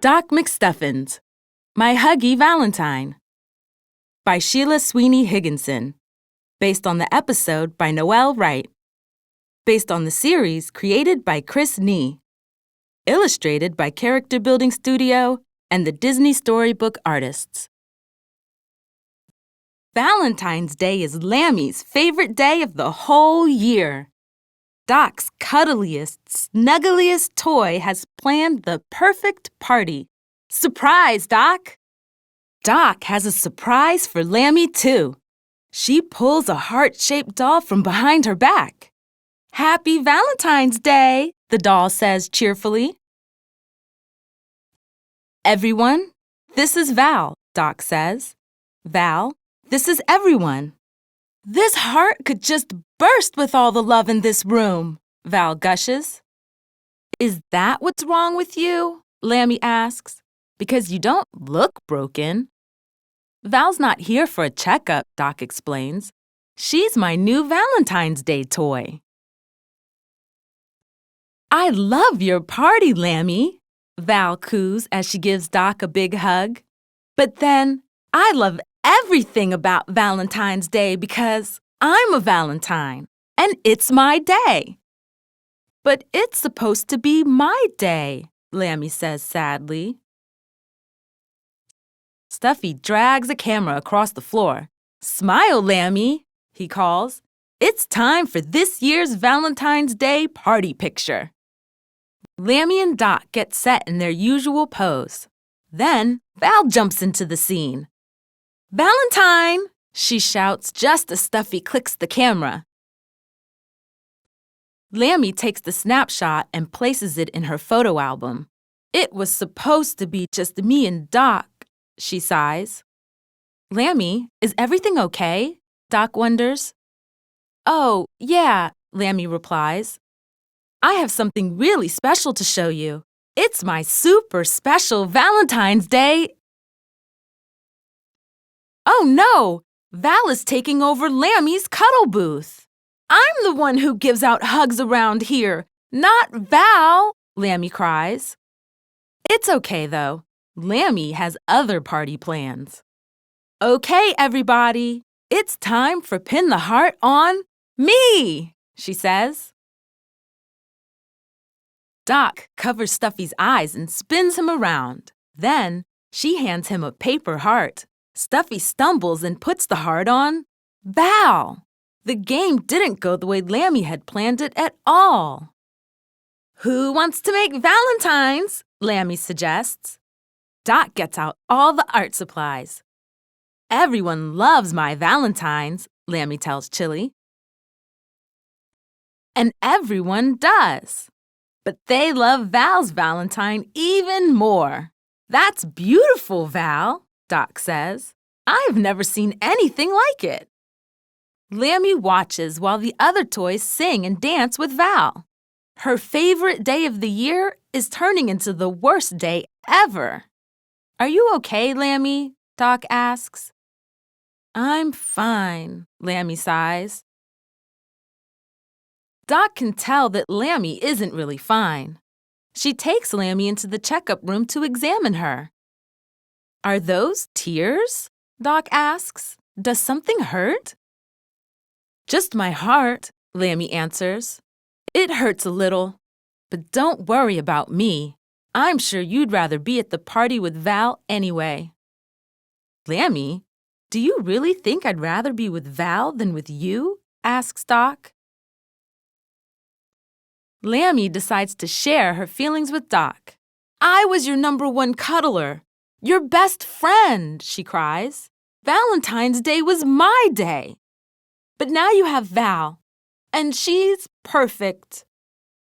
Doc McStuffins, My Huggy Valentine by Sheila Sweeney Higginson, based on the episode by Noel Wright, based on the series created by Chris Nee, illustrated by Character Building Studio and the Disney Storybook artists. Valentine's Day is Lambie's favorite day of the whole year. Doc's cuddliest, snuggliest toy has planned the perfect party. Surprise, Doc! Doc has a surprise for Lambie, too. She pulls a heart-shaped doll from behind her back. Happy Valentine's Day, the doll says cheerfully. Everyone, this is Val, Doc says. Val, this is everyone. This heart could just burst with all the love in this room, Val gushes. Is that what's wrong with you? Lambie asks. Because you don't look broken. Val's not here for a checkup, Doc explains. She's my new Valentine's Day toy. I love your party, Lambie, Val coos as she gives Doc a big hug. But then, I love everything about Valentine's Day because I'm a Valentine, and it's my day. But it's supposed to be my day, Lambie says sadly. Stuffy drags a camera across the floor. Smile, Lambie, he calls. It's time for this year's Valentine's Day party picture. Lambie and Doc get set in their usual pose. Then Val jumps into the scene. Valentine, she shouts just as Stuffy clicks the camera. Lambie takes the snapshot and places it in her photo album. It was supposed to be just me and Doc, she sighs. Lambie, is everything okay? Doc wonders. Oh, yeah, Lambie replies. I have something really special to show you. It's my super special Valentine's Day. Oh no! Val is taking over Lambie's cuddle booth. I'm the one who gives out hugs around here, not Val, Lambie cries. It's okay though. Lambie has other party plans. Okay, everybody, it's time for Pin the Heart on me, she says. Doc covers Stuffy's eyes and spins him around. Then she hands him a paper heart. Stuffy stumbles and puts the heart on Val. The game didn't go the way Lambie had planned it at all. Who wants to make Valentines? Lambie suggests. Doc gets out all the art supplies. Everyone loves my Valentines, Lambie tells Chili. And everyone does. But they love Val's Valentine even more. That's beautiful, Val, Doc says. I've never seen anything like it. Lambie watches while the other toys sing and dance with Val. Her favorite day of the year is turning into the worst day ever. Are you okay, Lambie? Doc asks. I'm fine, Lambie sighs. Doc can tell that Lambie isn't really fine. She takes Lambie into the checkup room to examine her. Are those tears? Doc asks. Does something hurt? Just my heart, Lambie answers. It hurts a little, but don't worry about me. I'm sure you'd rather be at the party with Val anyway. Lambie, do you really think I'd rather be with Val than with you? Asks Doc. Lambie decides to share her feelings with Doc. I was your #1 cuddler. Your best friend, she cries. Valentine's Day was my day. But now you have Val, and she's perfect.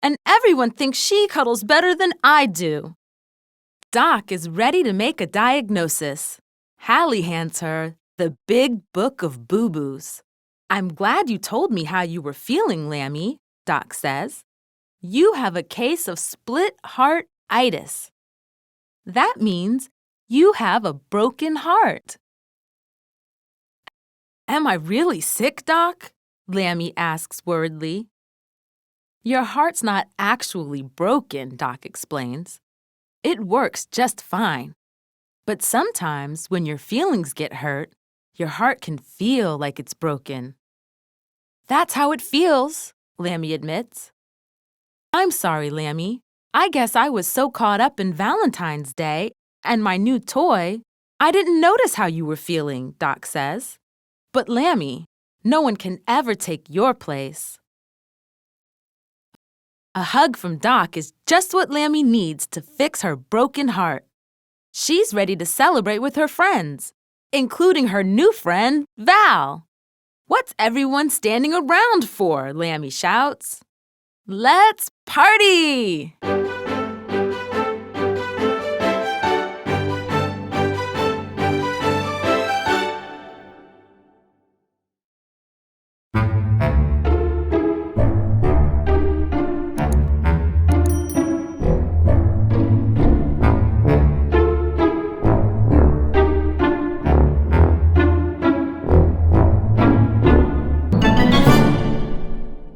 And everyone thinks she cuddles better than I do. Doc is ready to make a diagnosis. Hallie hands her the big book of boo-boos. I'm glad you told me how you were feeling, Lambie, Doc says. You have a case of split heart-itis. That means you have a broken heart. Am I really sick, Doc? Lambie asks worriedly. Your heart's not actually broken, Doc explains. It works just fine. But sometimes when your feelings get hurt, your heart can feel like it's broken. That's how it feels, Lambie admits. I'm sorry, Lambie. I guess I was so caught up in Valentine's Day and my new toy, I didn't notice how you were feeling, Doc says. But Lambie, no one can ever take your place. A hug from Doc is just what Lambie needs to fix her broken heart. She's ready to celebrate with her friends, including her new friend, Val. What's everyone standing around for? Lambie shouts. Let's party!